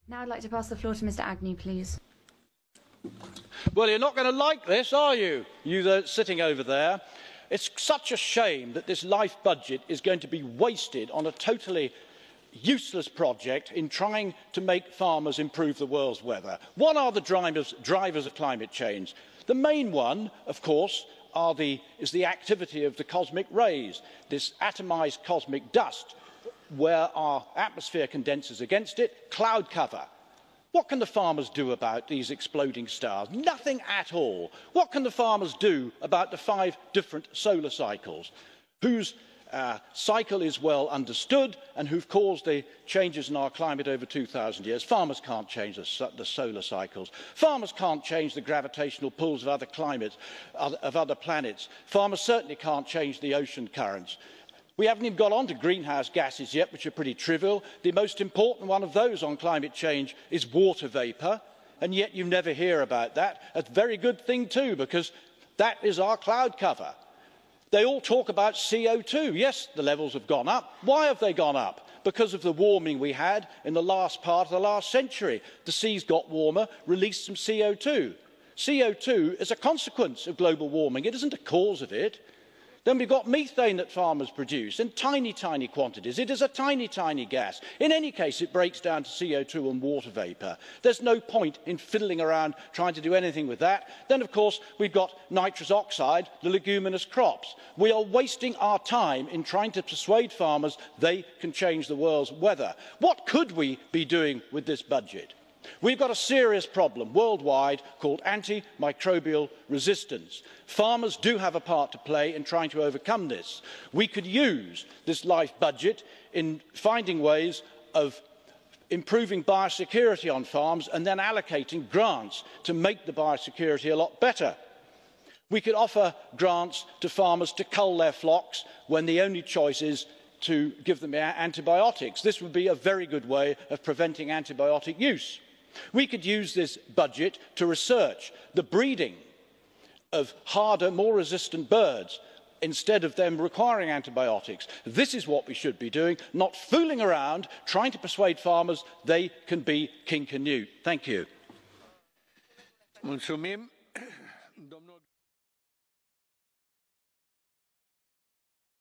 Now I'd like to pass the floor to Mr. Agnew, please. Well, you're not going to like this, are you? You sitting over there. It's such a shame that this life budget is going to be wasted on a totally useless project in trying to make farmers improve the world's weather. What are the drivers of climate change? The main one, of course, is the activity of the cosmic rays, this atomised cosmic dust, where our atmosphere condenses against it, cloud cover. What can the farmers do about these exploding stars? Nothing at all. What can the farmers do about the 5 different solar cycles, whose cycle is well understood and who've caused the changes in our climate over 2,000 years? Farmers can't change the solar cycles. Farmers can't change the gravitational pulls of other climates, of other planets. Farmers certainly can't change the ocean currents. We haven't even got on to greenhouse gases yet, which are pretty trivial. The most important one of those on climate change is water vapour, and yet you never hear about that. A very good thing too, because that is our cloud cover. They all talk about CO2. Yes, the levels have gone up. Why have they gone up? Because of the warming we had in the last part of the last century. The seas got warmer, released some CO2. CO2 is a consequence of global warming. It isn't a cause of it. Then we've got methane that farmers produce in tiny, tiny quantities. It is a tiny, tiny gas. In any case, it breaks down to CO2 and water vapour. There's no point in fiddling around trying to do anything with that. Then, of course, we've got nitrous oxide, the leguminous crops. We are wasting our time in trying to persuade farmers they can change the world's weather. What could we be doing with this budget? We've got a serious problem worldwide called antimicrobial resistance. Farmers do have a part to play in trying to overcome this. We could use this life budget in finding ways of improving biosecurity on farms and then allocating grants to make the biosecurity a lot better. We could offer grants to farmers to cull their flocks when the only choice is to give them antibiotics. This would be a very good way of preventing antibiotic use. We could use this budget to research the breeding of harder, more resistant birds instead of them requiring antibiotics. This is what we should be doing, not fooling around trying to persuade farmers they can be King Canute. Thank you.